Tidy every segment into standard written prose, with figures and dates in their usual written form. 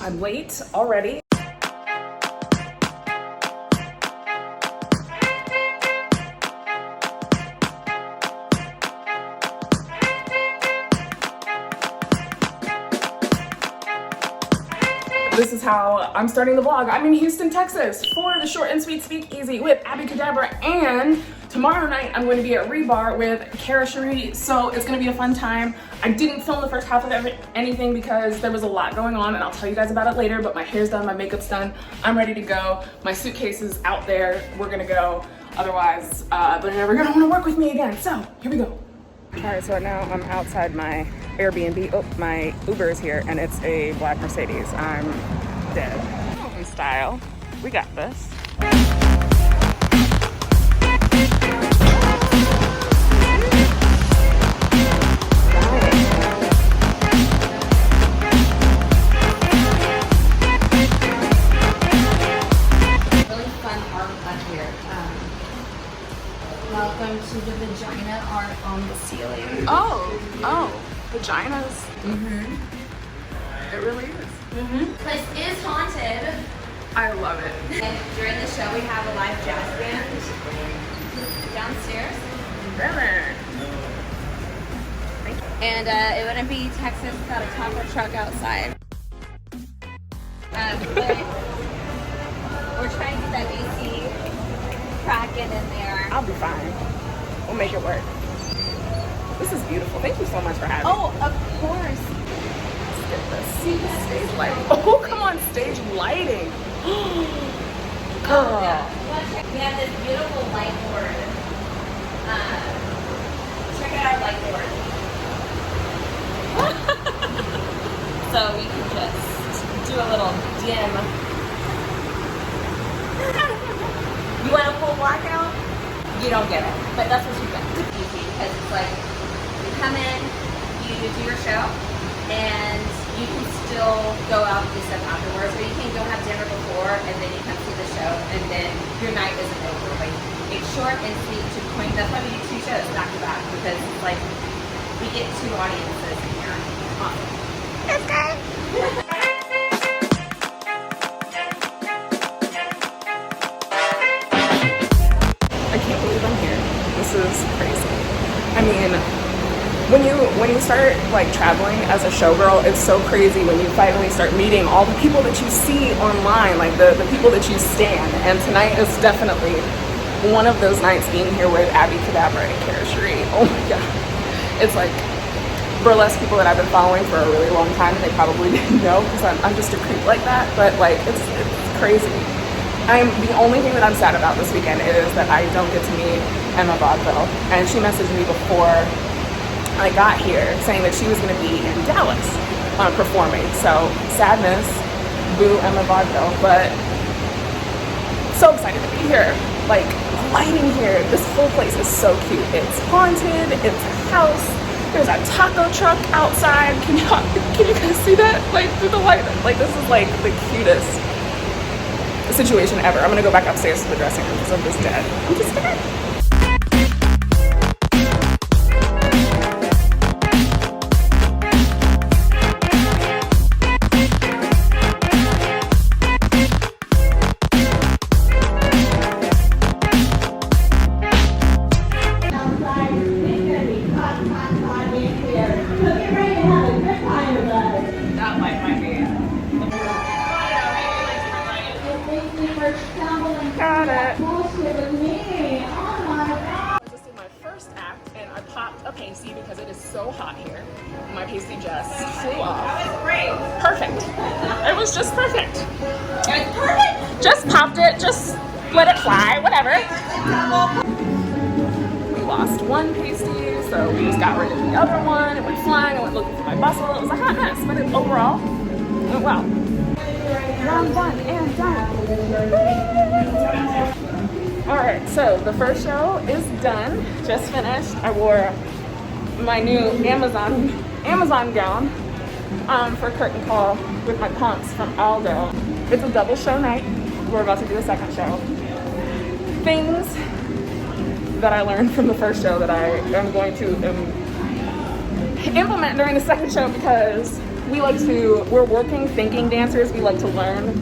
I'm late already. This is how I'm starting the vlog. I'm in Houston, Texas for the Short and Sweet Speakeasy with Abby Cadabra, and tomorrow night I'm going to be at Rebar with Kara Cherie, so it's gonna be a fun time. I didn't film the first half of anything because there was a lot going on, and I'll tell you guys about it later, but my hair's done, my makeup's done, I'm ready to go. My suitcase is out there, we're gonna go. Otherwise, they're never gonna wanna work with me again, so here we go. All right, so right now I'm outside my Airbnb. Oh, my Uber is here, and it's a black Mercedes. I'm dead. In style. We got this. Really fun art up here. Welcome to the vagina art on the ceiling. Oh, vaginas. It really is. Place is haunted. I love it. And during the show, we have a live jazz band downstairs. Really? And it wouldn't be Texas without a taco truck outside. But we're trying to get that AC cracking in there. I'll be fine. We'll make it work. This is beautiful. Thank you so much for having me. Oh, of course. Let's get this. See the stage lighting. Oh, come on, stage lighting. Girl. We have this beautiful light board. Check out our light board. So we can just do a little dim. You want a full blackout? You don't get it, but that's what you get. Easy, because it's like you come in, you do your show, and you can still go out and do stuff afterwards, or you can go have dinner before, and then you come see the show, and then your night isn't over. Like, it's short and sweet to the point. That's why we do 2 shows back to back, because it's like we get 2 audiences in here. Awesome. It's good. I can't believe I'm here. This is crazy. I mean, when you start like traveling as a showgirl, it's so crazy when you finally start meeting all the people that you see online, like the people that you stan. And tonight is definitely one of those nights being here with Abby Cadabra and Kara Cherie. Oh my god. It's like burlesque people that I've been following for a really long time, and they probably didn't know because I'm just a creep like that, but like it's crazy. The only thing that I'm sad about this weekend is that I don't get to meet Emma Vaudeville, and she messaged me before I got here saying that she was going to be in Dallas performing. So sadness, boo Emma Vaudeville, but so excited to be here. Like, lighting here, this whole place is so cute. It's haunted, it's a house, there's a taco truck outside. Can you guys see that? Like, through the light, like this is like the cutest situation ever. I'm gonna go back upstairs to the dressing room because I'm just dead. I'm just dead. That light might be. Got it. I just did my first act and I popped a pasty because it is so hot here. My pasty just flew off. That was great. Perfect. It was just perfect. It was perfect. Just popped it. Just let it fly. Whatever. We lost one pasty, so we just got rid of the other one. It went flying. I went looking for my bustle. It was a hot mess, but overall, it went well. Round 1 and done. Alright, so the first show is done. Just finished. I wore my new Amazon gown for curtain call with my pumps from Aldo. It's a double show night. We're about to do a second show. Things that I learned from the first show that I am going to implement during the second show, because we're working, thinking dancers. We like to learn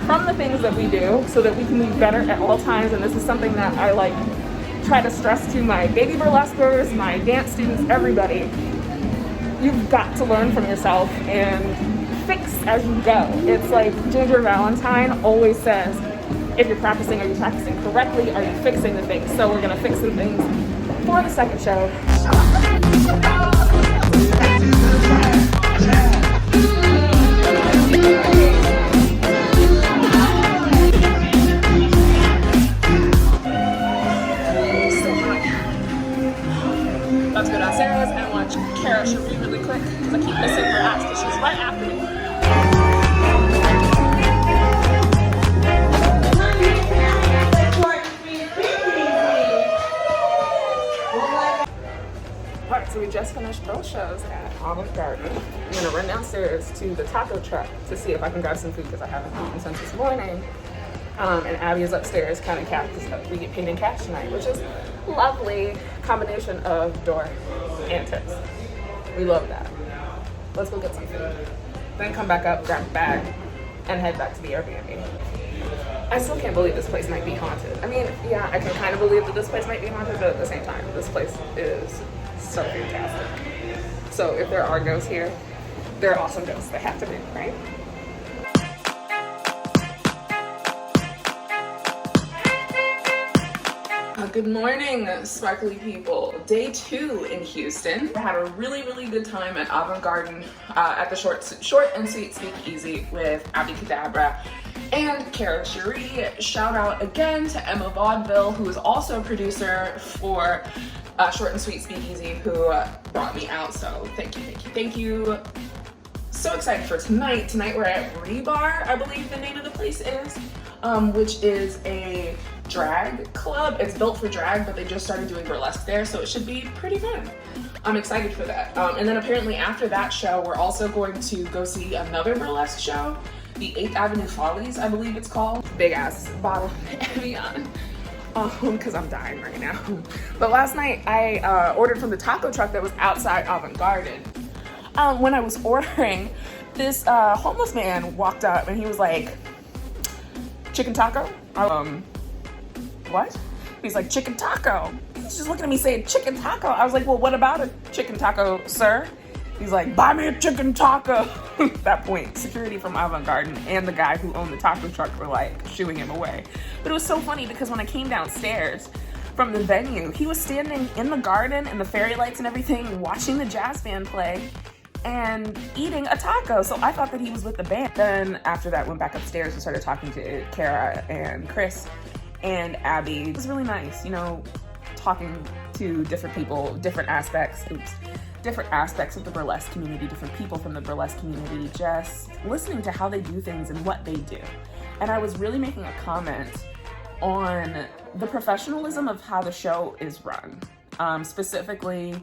from the things that we do so that we can be better at all times. And this is something that I like try to stress to my baby burlesquers, my dance students, everybody. You've got to learn from yourself and fix as you go. It's like Ginger Valentine always says, if you're practicing, are you practicing correctly? Are you fixing the things? So we're gonna fix the things for the second show. Let's go downstairs and watch Kara Cherie really quick because I keep missing her ass because she's right after me. Alright, so we just finished both shows at Avant Garden. I'm gonna run downstairs to the taco truck to see if I can grab some food because I haven't eaten since this morning. And Abby is upstairs counting cash because we get paid in cash tonight, which is lovely combination of door and tips. We love that. Let's go get some food. Then come back up, grab a bag, and head back to the Airbnb. I still can't believe this place might be haunted. I mean, yeah, I can kind of believe that this place might be haunted, but at the same time, this place is so fantastic. So if there are ghosts here, they're awesome ghosts. They have to be, right? Good morning, sparkly people. Day 2 in Houston. I had a really, really good time at Avant Garden at the short and sweet speakeasy with Abby Cadabra and Kara Cherie. Shout out again to Emma Vaudeville, who is also a producer for Short and Sweet Speakeasy, who brought me out. So thank you. So excited for tonight. Tonight we're at Rebar, I believe the name of the place is, which is a drag club. It's built for drag, but they just started doing burlesque there, so it should be pretty fun. I'm excited for that. And then apparently after that show, we're also going to go see another burlesque show, the 8th Avenue Follies, I believe it's called. Big ass bottle of Evian, because I'm dying right now. But last night I ordered from the taco truck that was outside Avant Garden. When I was ordering, this homeless man walked up and he was like, "Chicken taco?" What? He's like, "Chicken taco." He's just looking at me saying, "Chicken taco." I was like, "Well, what about a chicken taco, sir?" He's like, "Buy me a chicken taco." At that point, security from Avant Garden and the guy who owned the taco truck were like shooing him away. But it was so funny because when I came downstairs from the venue, he was standing in the garden and the fairy lights and everything, watching the jazz band play and eating a taco. So I thought that he was with the band. Then after that, went back upstairs and started talking to Kara and Chris and Abby. It was really nice, you know, talking to different people, different aspects of the burlesque community, different people from the burlesque community, just listening to how they do things and what they do. And I was really making a comment on the professionalism of how the show is run, specifically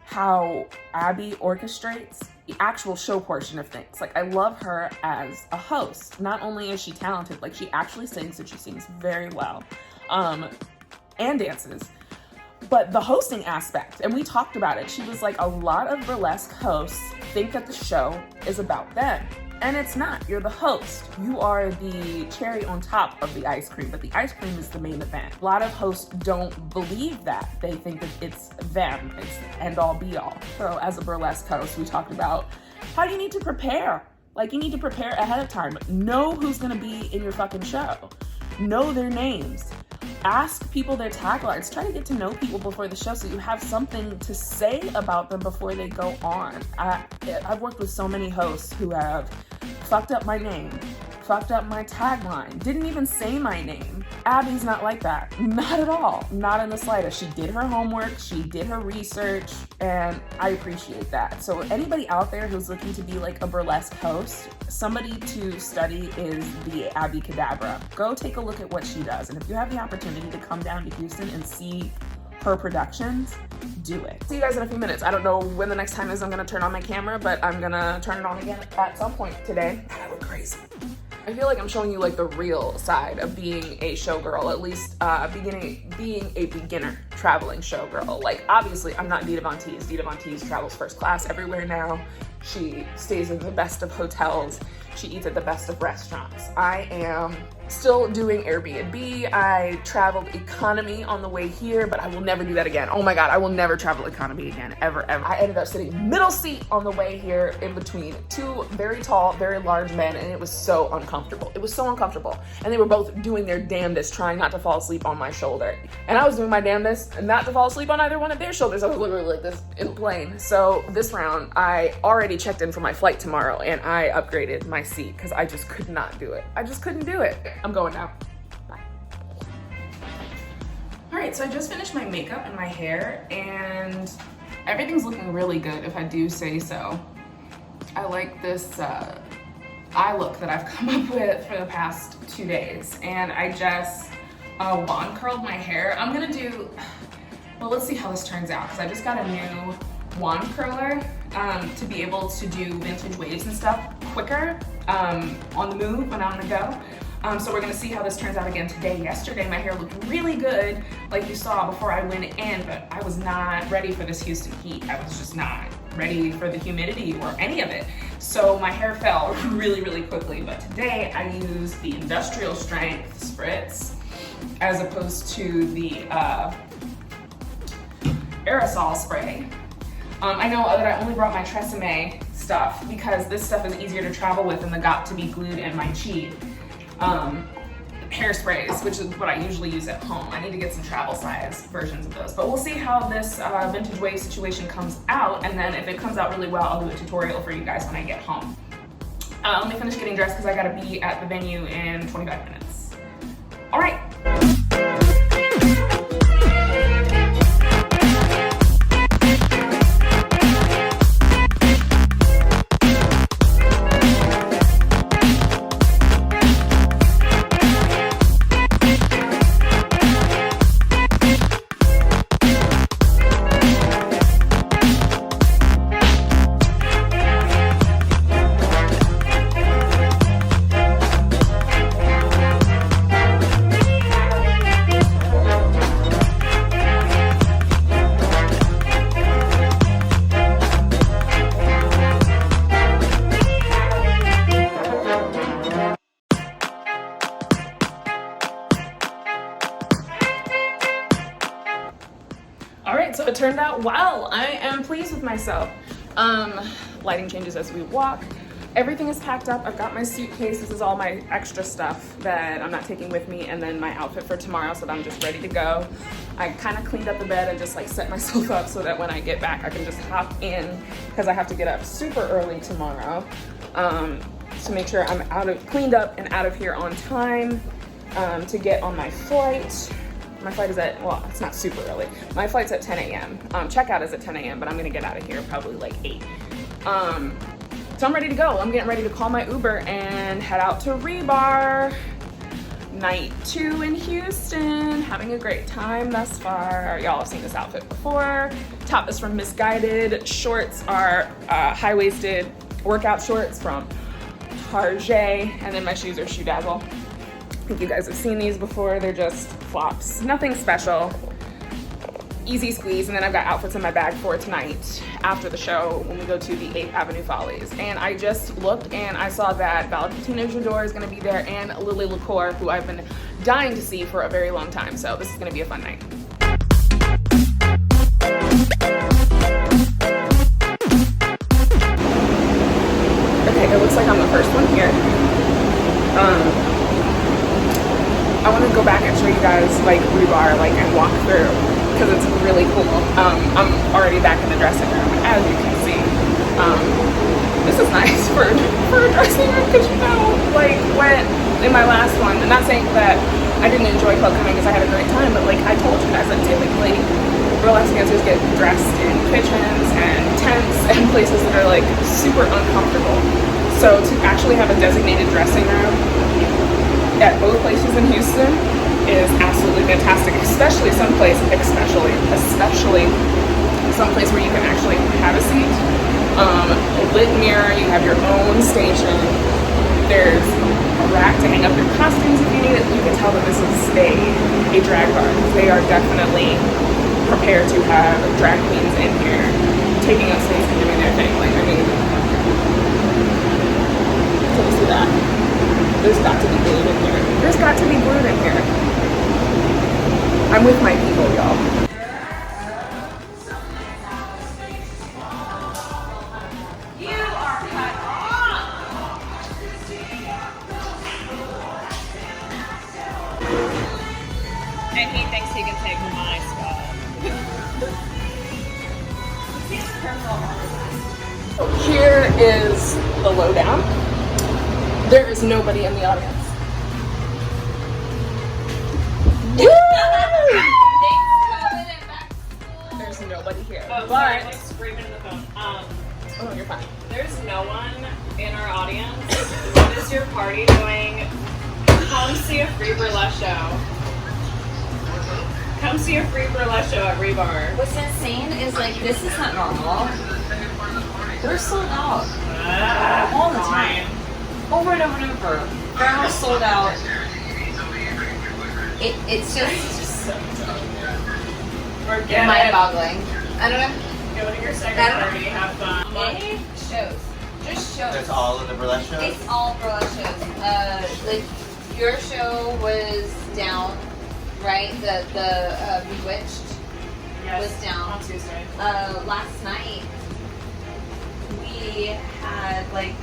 how Abby orchestrates the actual show portion of things. Like, I love her as a host. Not only is she talented, like she actually sings, and she sings very well, and dances, but the hosting aspect, and we talked about it. She was like, a lot of burlesque hosts think that the show is about them. And it's not. You're the host. You are the cherry on top of the ice cream, but the ice cream is the main event. A lot of hosts don't believe that. They think that it's them. It's the end all be all. So as a burlesque host, we talked about how you need to prepare. Like, you need to prepare ahead of time. Know who's gonna be in your fucking show. Know their names. Ask people their taglines. Try to get to know people before the show so you have something to say about them before they go on. I've worked with so many hosts who have fucked up my name, fucked up my tagline, didn't even say my name. Abby's not like that. Not at all. Not in the slightest. She did her homework, she did her research, and I appreciate that. So anybody out there who's looking to be like a burlesque host, somebody to study is the Abby Cadabra. Go take a look at what she does. And if you have the opportunity to come down to Houston and see her productions, do it. See you guys in a few minutes. I don't know when the next time is I'm gonna turn on my camera, but I'm gonna turn it on again at some point today. I look crazy. I feel like I'm showing you like the real side of being a showgirl, at least being a beginner traveling showgirl. Like, obviously I'm not Dita Von Teese. Dita Von Teese travels first class everywhere now, She stays in the best of hotels. She eats at the best of restaurants. I am still doing Airbnb. I traveled economy on the way here, but I will never do that again. Oh my God, I will never travel economy again, ever, ever. I ended up sitting middle seat on the way here in between two very tall, very large men, and it was so uncomfortable. It was so uncomfortable. And they were both doing their damnedest, trying not to fall asleep on my shoulder. And I was doing my damnedest not to fall asleep on either one of their shoulders. I was literally like this in the plane. So this round, I already checked in for my flight tomorrow, and I upgraded my seat because I just could not do it. I just couldn't do it. I'm going now. Bye. All right, so I just finished my makeup and my hair, and everything's looking really good, if I do say so. I like this eye look that I've come up with for the past 2 days, and I just wand curled my hair. I'm gonna do, well, let's see how this turns out, because I just got a new wand curler to be able to do vintage waves and stuff quicker on the move when I'm on the go. So we're gonna see how this turns out again today. Yesterday, my hair looked really good, like you saw before I went in, but I was not ready for this Houston heat. I was just not ready for the humidity or any of it. So my hair fell really, really quickly. But today I used the industrial strength spritz as opposed to the aerosol spray. I know that I only brought my Tresemme stuff because this stuff is easier to travel with than the Got to Be Glued and my cheap hairsprays, which is what I usually use at home. I need to get some travel size versions of those, but we'll see how this vintage wave situation comes out, and then if it comes out really well, I'll do a tutorial for you guys when I get home. Let me finish getting dressed because I gotta be at the venue in 25 minutes. All right. All right, so it turned out well. I am pleased with myself. Lighting changes as we walk. Everything is packed up. I've got my suitcase. This is all my extra stuff that I'm not taking with me, and then my outfit for tomorrow, so that I'm just ready to go. I kind of cleaned up the bed and just like set myself up so that when I get back, I can just hop in, because I have to get up super early tomorrow to make sure I'm cleaned up and out of here on time to get on my flight. My flight is at, well, it's not super early. My flight's at 10 a.m. Checkout is at 10 a.m., but I'm gonna get out of here probably like 8. So I'm ready to go. I'm getting ready to call my Uber and head out to Rebar. Night 2 in Houston. Having a great time thus far. Y'all have seen this outfit before. Top is from Misguided. Shorts are high-waisted workout shorts from Target. And then my shoes are Shoe Dazzle. I think you guys have seen these before. They're just flops. Nothing special. Easy squeeze. And then I've got outfits in my bag for tonight after the show when we go to the 8th Avenue Follies. And I just looked and I saw that Valentinaa is going to be there, and Lily LaCour, who I've been dying to see for a very long time. So this is going to be a fun night. Okay, it looks like I'm the first one here. I want to go back and show you guys like Rebar, like, and walk through, because it's really cool. I'm already back in the dressing room, as you can see. This is nice for a dressing room, because you know, like, when in my last one, I'm not saying that I didn't enjoy club coming because I had a great time, but like I told you guys that typically burlesque dancers get dressed in kitchens and tents and places that are like super uncomfortable. So to actually have a designated dressing room at both places in Houston is absolutely fantastic, especially someplace where you can actually have a seat. A lit mirror, you have your own station. There's a rack to hang up your costumes if you need it. You can tell that this is a drag bar. They are definitely prepared to have drag queens in here taking up space and doing their thing. Like, I mean, Can you see that? There's got to be glued in here. There's got to be glued in here. I'm with my people, y'all. You are cut off. And he thinks he can take my spot. So here is the lowdown. There is nobody in the audience. There's nobody here. Oh, But sorry, like screaming in the phone. oh, you're fine. There's no one in our audience. What is your party doing? Come see a free burlesque show. Come see a free burlesque show at Rebar. What's insane is like this is not normal. We're sold out all the time, over and over and over. We're sold out. It's just Forget it. mind-boggling. I don't know. Go to your second I don't know. party, have fun. It shows, just shows. That's all of the burlesque shows? It's all burlesque shows. Like your show was down, right? The Bewitched Yes, was down. on Tuesday. Last night we had like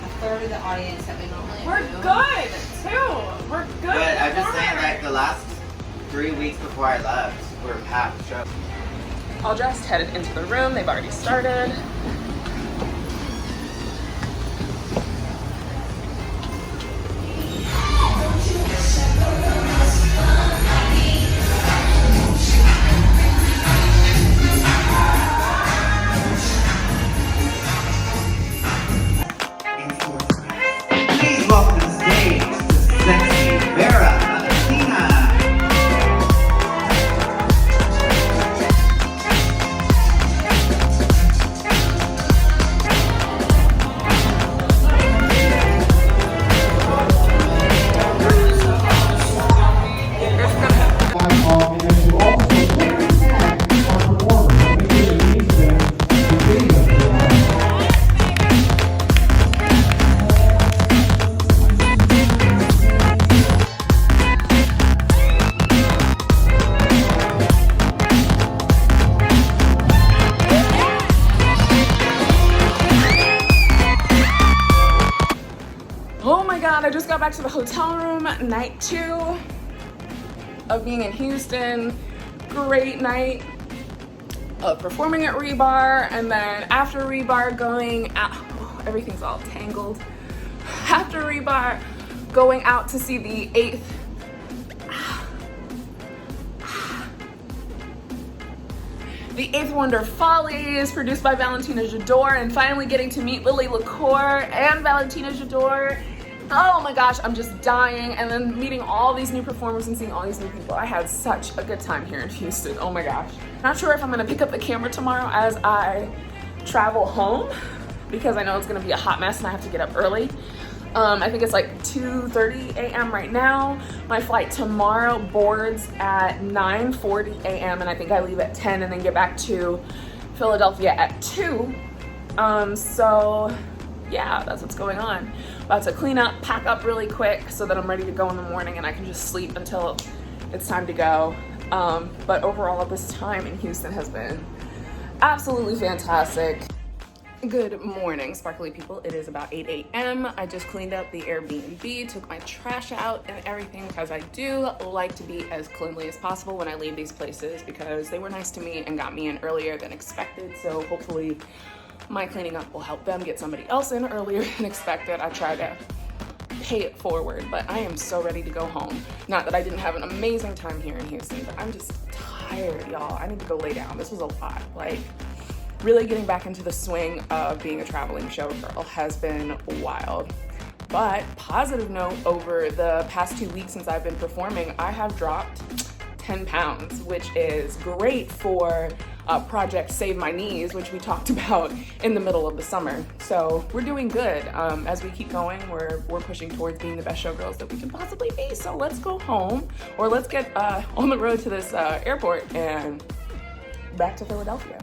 a third of the audience that we normally We're do. good too. We're good. But I'm just saying, performers. like, the last 3 weeks before I left were packed shows. All dressed, headed into the room. They've already started. Please welcome to the stage the sexy Vera, Valentinaa. Oh my God, I just got back to the hotel room, night 2 of being in Houston. Great night of performing at Rebar, and then after Rebar going out, oh, everything's all tangled. After Rebar, going out to see the 8th Wonder Follies, produced by Valentinaa Jador, and finally getting to meet Lily LaCour and Valentinaa Jador. Oh my gosh, I'm just dying. And then meeting all these new performers and seeing all these new people. I had such a good time here in Houston. Oh my gosh. Not sure if I'm gonna pick up the camera tomorrow as I travel home, because I know it's gonna be a hot mess and I have to get up early. I think it's like 2:30 a.m. right now. My flight tomorrow boards at 9:40 a.m. and I think I leave at 10 and then get back to Philadelphia at 2. So yeah, that's what's going on. About to clean up, pack up really quick so that I'm ready to go in the morning and I can just sleep until it's time to go. But overall, this time in Houston has been absolutely fantastic. Good morning, sparkly people. It is about 8 a.m. I just cleaned up the Airbnb, took my trash out and everything, because I do like to be as cleanly as possible when I leave these places, because they were nice to me and got me in earlier than expected. So hopefully my cleaning up will help them get somebody else in earlier than expected. I try to pay it forward, but I am so ready to go home. Not that I didn't have an amazing time here in Houston, but I'm just tired, y'all. I need to go lay down. This was a lot. Like, really getting back into the swing of being a traveling showgirl has been wild. But positive note, over the past 2 weeks since I've been performing, I have dropped 10 pounds, which is great for Project Save My Knees, which we talked about in the middle of the summer. So we're doing good. As we keep going, we're pushing towards being the best showgirls that we can possibly be. So let's go home, or let's get on the road to this airport and back to Philadelphia.